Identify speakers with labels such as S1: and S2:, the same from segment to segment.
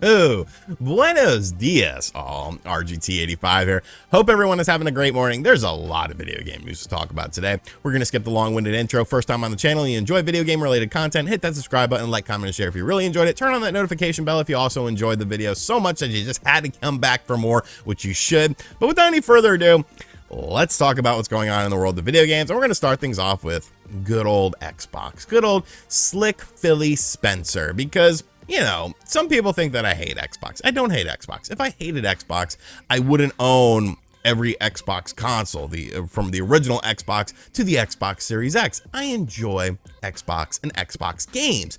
S1: Oh, buenos dias, all. RGT85 here. Hope everyone is having a great morning. There's a lot of video game news to talk about today. We're going to skip the long-winded intro. First time on the channel, you enjoy video game related content, hit that subscribe button, like, comment, and share if you really enjoyed it. Turn on that notification bell if you also enjoyed the video so much that you just had to come back for more, which you should. But without any further ado, let's talk about what's going on in the world of video games. And we're going to start things off with good old Xbox, good old slick Philly Spencer, because you know, some people think that I hate Xbox. I don't hate Xbox. If I hated Xbox, I wouldn't own every Xbox console, from the original Xbox to the Xbox Series X. I enjoy Xbox and Xbox games.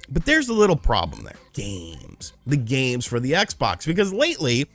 S1: But there's a little problem there. Games. The games for the Xbox. Because lately,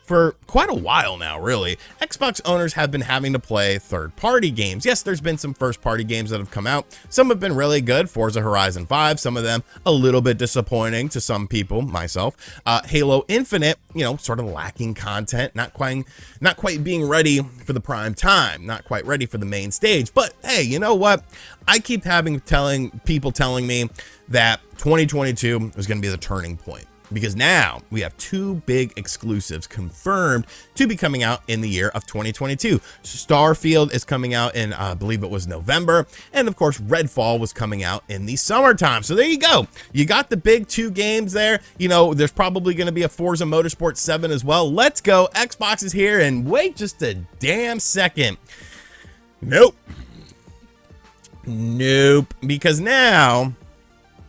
S1: for quite a while now, really, Xbox owners have been having to play third-party games. Yes, there's been some first-party games that have come out. Some have been really good, Forza Horizon 5, some of them a little bit disappointing to some people, myself. Halo Infinite, you know, sort of lacking content, not quite being ready for the prime time, not quite ready for the main stage. But hey, you know what? I keep telling me that 2022 is going to be the turning point, because now we have two big exclusives confirmed to be coming out in the year of 2022. Starfield is coming out in, I believe it was November. And of course, Redfall was coming out in the summertime. So there you go. You got the big two games there. You know, there's probably going to be a Forza Motorsport 7 as well. Let's go. Xbox is here, and wait just a damn second. Nope. Because now,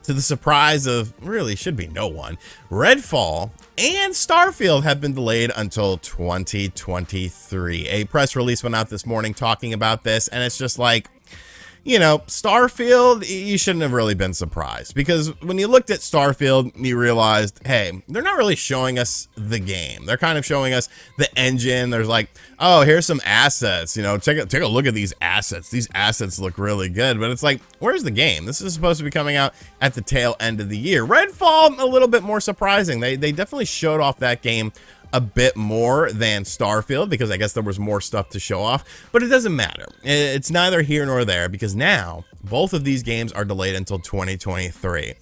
S1: to the surprise of really should be no one, Redfall and Starfield have been delayed until 2023. A press release went out this morning talking about this, and it's just like, you know, Starfield, you shouldn't have really been surprised, because when you looked at Starfield, you realized, hey, they're not really showing us the game. They're kind of showing us the engine. There's like, oh, here's some assets, you know, take a look at these assets. These assets look really good, but it's like, where's the game? This is supposed to be coming out at the tail end of the year. Redfall, a little bit more surprising. They definitely showed off that game a bit more than Starfield, because I guess there was more stuff to show off, but it doesn't matter. It's neither here nor there, because now both of these games are delayed until 2023.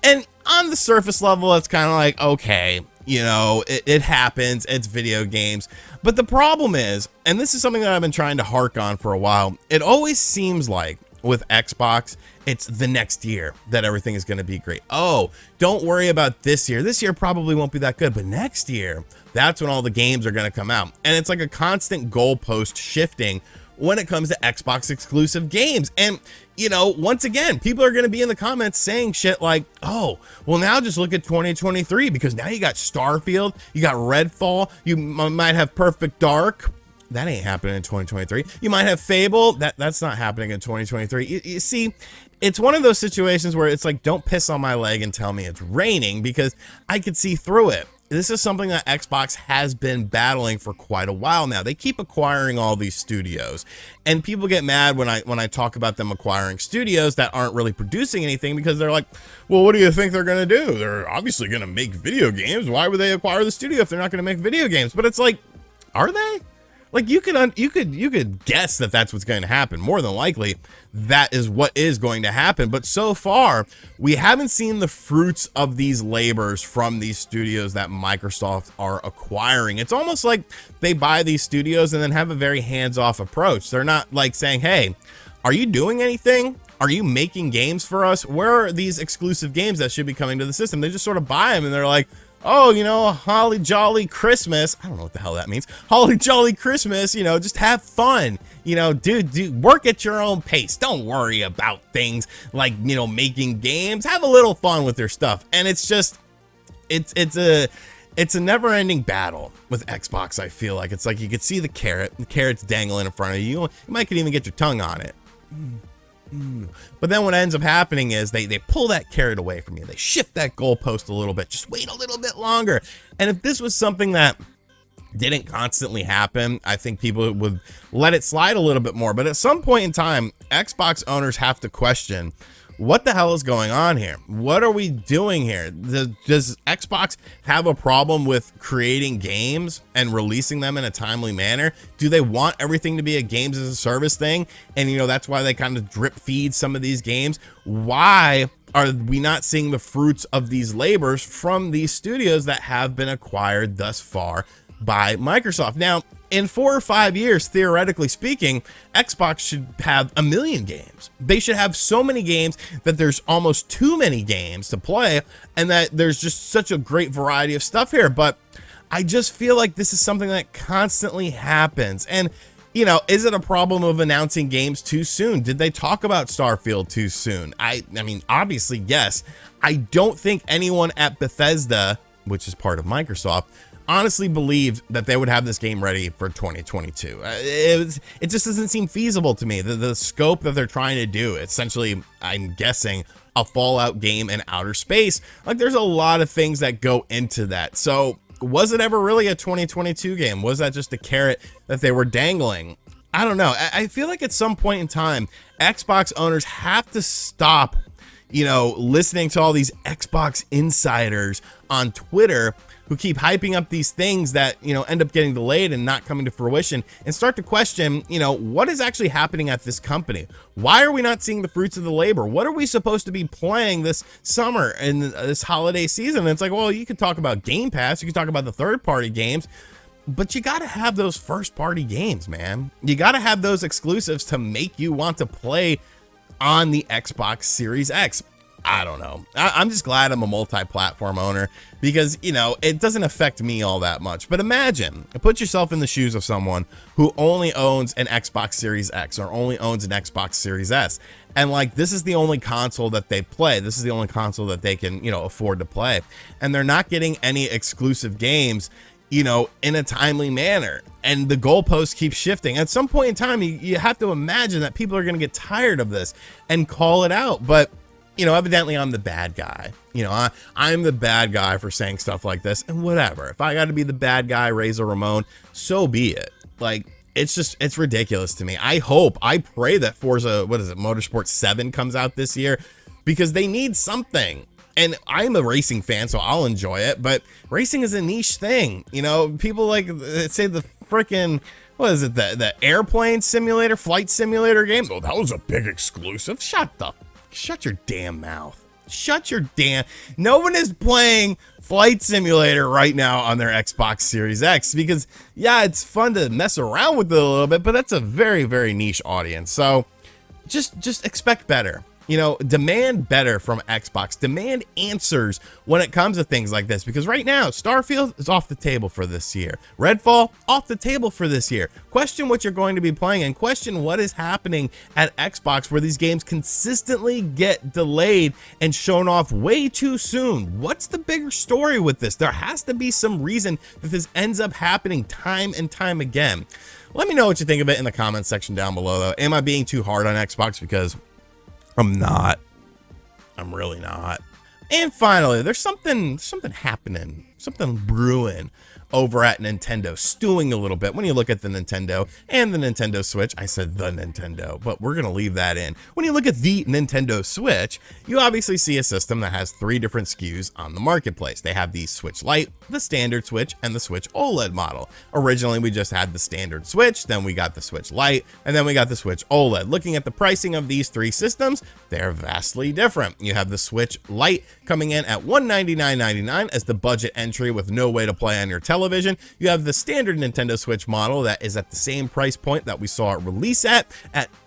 S1: And on the surface level, it's kind of like, okay, you know, it happens, it's video games. But the problem is, and this is something that I've been trying to hark on for a while, it always seems like with Xbox, it's the next year that everything is going to be great. Oh, don't worry about this year. This year probably won't be that good, but next year, that's when all the games are going to come out. And it's like a constant goalpost shifting when it comes to Xbox exclusive games. And, you know, once again, people are going to be in the comments saying shit like, oh, well, now just look at 2023, because now you got Starfield, you got Redfall, you might have Perfect Dark. That ain't happening in 2023. You might have Fable. That's not happening in 2023. You see, it's one of those situations where it's like, don't piss on my leg and tell me it's raining, because I could see through it. This is something that Xbox has been battling for quite a while now. They keep acquiring all these studios, and people get mad when I talk about them acquiring studios that aren't really producing anything, because they're like, well, what do you think they're going to do? They're obviously going to make video games. Why would they acquire the studio if they're not going to make video games? But it's like, are they? Like, you could guess that that's what's going to happen. More than likely, that is what is going to happen. But so far, we haven't seen the fruits of these labors from these studios that Microsoft are acquiring. It's almost like they buy these studios and then have a very hands-off approach. They're not like saying, hey, are you doing anything? Are you making games for us? Where are these exclusive games that should be coming to the system? They just sort of buy them, and they're like, oh, you know, holly jolly Christmas. I don't know what the hell that means. Holly jolly Christmas, you know, just have fun. You know, dude, work at your own pace. Don't worry about things like, you know, making games. Have a little fun with your stuff. And it's just, it's a never-ending battle with Xbox, I feel like. It's like you could see the carrot's dangling in front of you. You might could even get your tongue on it. But then what ends up happening is they pull that carrot away from you. They shift that goalpost a little bit. Just wait a little bit longer. And if this was something that didn't constantly happen, I think people would let it slide a little bit more. But at some point in time, Xbox owners have to question, what the hell is going on here? What are we doing here? Does Xbox have a problem with creating games and releasing them in a timely manner? Do they want everything to be a games as a service thing? And, you know, that's why they kind of drip feed some of these games. Why are we not seeing the fruits of these labors from these studios that have been acquired thus far by Microsoft? Now, in 4 or 5 years, theoretically speaking, Xbox should have 1 million games. They should have so many games that there's almost too many games to play, and that there's just such a great variety of stuff here. But I just feel like this is something that constantly happens. And, you know, is it a problem of announcing games too soon? Did they talk about Starfield too soon? I mean, obviously, yes. I don't think anyone at Bethesda, which is part of Microsoft, honestly believed that they would have this game ready for 2022. It just doesn't seem feasible to me. The scope that they're trying to do, essentially, I'm guessing, a Fallout game in outer space. Like, there's a lot of things that go into that. So was it ever really a 2022 game? Was that just a carrot that they were dangling? I don't know. I feel like at some point in time, Xbox owners have to stop, you know, listening to all these Xbox insiders on Twitter who keep hyping up these things that, you know, end up getting delayed and not coming to fruition, and start to question, you know, what is actually happening at this company? Why are we not seeing the fruits of the labor? What are we supposed to be playing this summer and this holiday season? And it's like, well, you could talk about Game Pass, you could talk about the third-party games, but you got to have those first-party games, man. You got to have those exclusives to make you want to play on the Xbox Series X. I don't know. I'm just glad I'm a multi-platform owner, because, you know, it doesn't affect me all that much. But imagine, put yourself in the shoes of someone who only owns an Xbox Series X or only owns an Xbox Series S. And like, this is the only console that they play. This is the only console that they can, you know, afford to play. And they're not getting any exclusive games, you know, in a timely manner. And the goalposts keep shifting. At some point in time, you have to imagine that people are going to get tired of this and call it out. But, you know, evidently I'm the bad guy. You know, I'm the bad guy for saying stuff like this, and whatever. If I got to be the bad guy, Razor Ramon, so be it. Like, it's ridiculous to me. I pray that Forza, Motorsport 7 comes out this year, because they need something. And I'm a racing fan, so I'll enjoy it, but racing is a niche thing. You know, people like say the freaking, what is it, the airplane simulator, flight simulator game? Oh, that was a big exclusive. Shut your damn mouth. No one is playing Flight Simulator right now on their Xbox Series X, because, yeah, it's fun to mess around with it a little bit, but that's a very, very niche audience. So just expect better. You know, demand better from Xbox. Demand answers when it comes to things like this, because right now, Starfield is off the table for this year. Redfall, off the table for this year. Question what you're going to be playing, and question what is happening at Xbox, where these games consistently get delayed and shown off way too soon. What's the bigger story with this? There has to be some reason that this ends up happening time and time again. Let me know what you think of it in the comments section down below, though. Am I being too hard on Xbox? Because I'm not. I'm really not. And finally, there's something happening, something brewing over at Nintendo, stewing a little bit. When you look at the Nintendo and the Nintendo Switch, I said the Nintendo, but we're going to leave that in. When you look at the Nintendo Switch, you obviously see a system that has 3 different SKUs on the marketplace. They have the Switch Lite, the standard Switch, and the Switch OLED model. Originally, we just had the standard Switch, then we got the Switch Lite, and then we got the Switch OLED. Looking at the pricing of these 3 systems, they're vastly different. You have the Switch Lite coming in at $199.99 as the budget entry with no way to play on your television. You have the standard Nintendo Switch model that is at the same price point that we saw it release at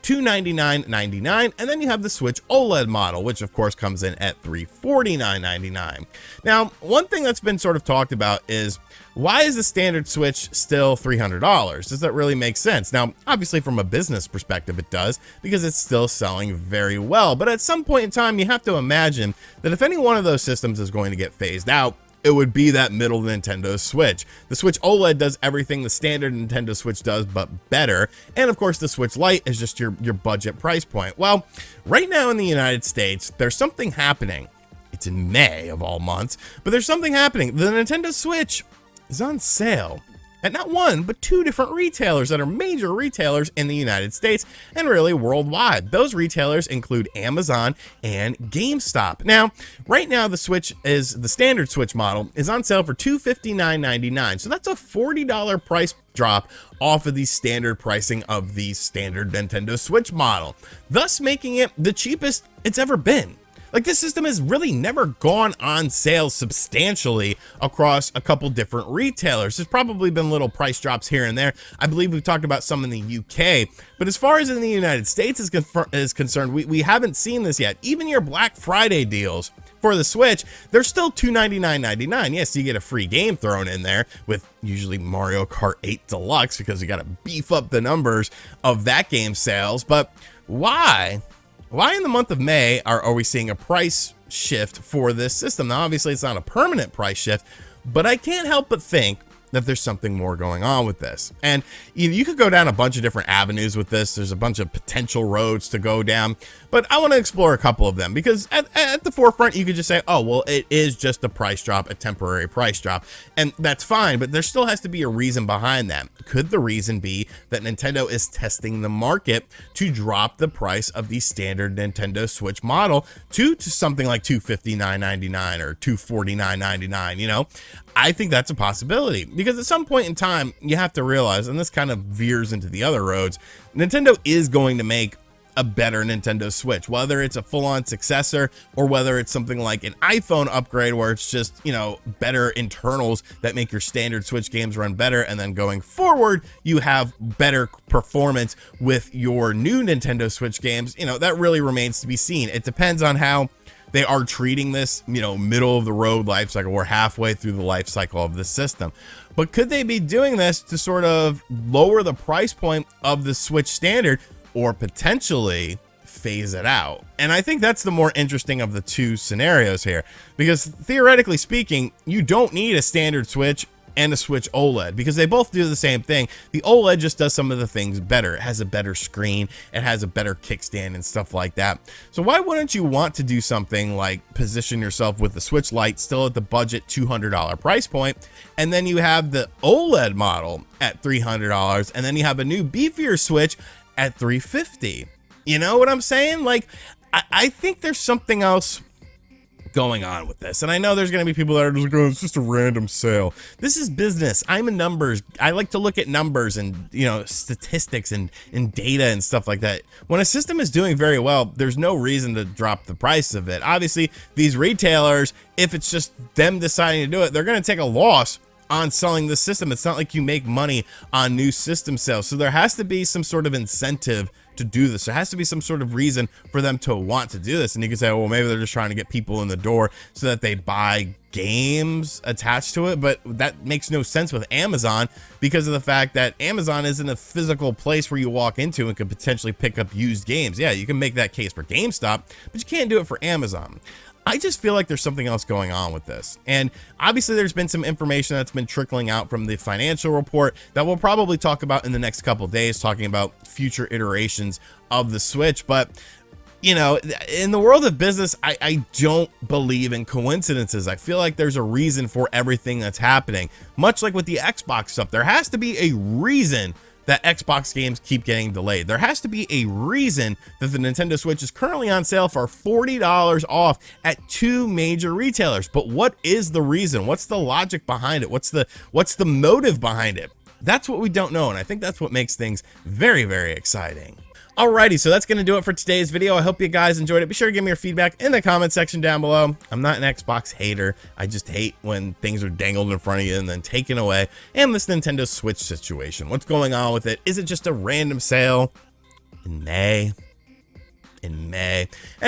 S1: $299.99, and then you have the Switch OLED model, which of course comes in at $349.99. Now, one thing that's been sort of talked about is, why is the standard Switch still $300? Does that really make sense? Now, obviously from a business perspective, it does, because it's still selling very well. But at some point in time, you have to imagine that if any one of those systems is going to get phased out, it would be that middle Nintendo Switch. The Switch OLED does everything the standard Nintendo Switch does, but better. And of course, the Switch Lite is just your budget price point. Well, right now in the United States, there's something happening. It's in May of all months, but there's something happening. The Nintendo Switch is on sale at not 1, but 2 different retailers that are major retailers in the United States and really worldwide. Those retailers include Amazon and GameStop. Now, right now, the standard Switch model is on sale for $259.99. So that's a $40 price drop off of the standard pricing of the standard Nintendo Switch model, thus making it the cheapest it's ever been. Like, this system has really never gone on sale substantially across a couple different retailers. There's probably been little price drops here and there. I believe we've talked about some in the UK, but as far as in the United States is concerned, we haven't seen this yet. Even your Black Friday deals for the Switch, they're still $299.99. Yes, you get a free game thrown in there with usually Mario Kart 8 Deluxe because you got to beef up the numbers of that game's sales. But why in the month of May are we seeing a price shift for this system? Now, obviously, it's not a permanent price shift, but I can't help but think that there's something more going on with this. And you could go down a bunch of different avenues with this. There's a bunch of potential roads to go down, but I want to explore a couple of them because at the forefront, you could just say, oh, well, it is just a price drop, a temporary price drop, and that's fine, but there still has to be a reason behind that. Could the reason be that Nintendo is testing the market to drop the price of the standard Nintendo Switch model to something like $259.99 or $249.99, you know? I think that's a possibility because at some point in time, you have to realize, and this kind of veers into the other roads, Nintendo is going to make a better Nintendo Switch, whether it's a full-on successor or whether it's something like an iPhone upgrade where it's just, you know, better internals that make your standard Switch games run better. And then going forward, you have better performance with your new Nintendo Switch games. You know, that really remains to be seen. It depends on how they are treating this, you know, middle of the road life cycle. We're halfway through the life cycle of the system. But could they be doing this to sort of lower the price point of the Switch standard or potentially phase it out? And I think that's the more interesting of the two scenarios here, because theoretically speaking, you don't need a standard Switch and a Switch OLED because they both do the same thing. The OLED just does some of the things better. It has a better screen, it has a better kickstand and stuff like that. So why wouldn't you want to do something like position yourself with the Switch Lite still at the budget $200 price point, and then you have the OLED model at $300, and then you have a new beefier Switch at $350? You know what I'm saying? Like, I think there's something else going on with this, and I know there's going to be people that are just like, oh, it's just a random sale. This is business. I'm a numbers. I like to look at numbers and, you know, statistics and data and stuff like that. When a system is doing very well, there's no reason to drop the price of it. Obviously, these retailers, if it's just them deciding to do it, they're going to take a loss on selling the system. It's not like you make money on new system sales. So there has to be some sort of incentive to do this. There has to be some sort of reason for them to want to do this. And you can say, oh, well, maybe they're just trying to get people in the door so that they buy games attached to it. But that makes no sense with Amazon because of the fact that Amazon isn't a physical place where you walk into and could potentially pick up used games. Yeah, you can make that case for GameStop, but you can't do it for Amazon. I just feel like there's something else going on with this. And obviously there's been some information that's been trickling out from the financial report that we'll probably talk about in the next couple of days, talking about future iterations of the Switch. But, you know, in the world of business, I don't believe in coincidences. I feel like there's a reason for everything that's happening. Much like with the Xbox stuff, there has to be a reason that Xbox games keep getting delayed. There has to be a reason that the Nintendo Switch is currently on sale for $40 off at two major retailers. But what is the reason? What's the logic behind it? What's the motive behind it? That's what we don't know, and I think that's what makes things very, very exciting. Alrighty, so that's going to do it for today's video. I hope you guys enjoyed it. Be sure to give me your feedback in the comment section down below. I'm not an Xbox hater. I just hate when things are dangled in front of you and then taken away. And this Nintendo Switch situation. What's going on with it? Is it just a random sale in May? And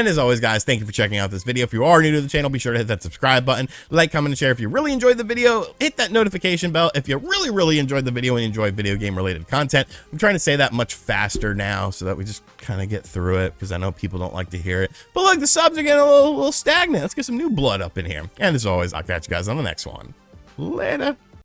S1: as always, guys, thank you for checking out this video. If you are new to the channel, be sure to hit that subscribe button, like, comment, and share. If you really enjoyed the video, hit that notification bell. If you really enjoyed the video and enjoy video game related content, I'm trying to say that much faster now so that we just kind of get through it, because I know people don't like to hear it. But look, the subs are getting a little stagnant. Let's get some new blood up in here. And as always, I'll catch you guys on the next one. Later.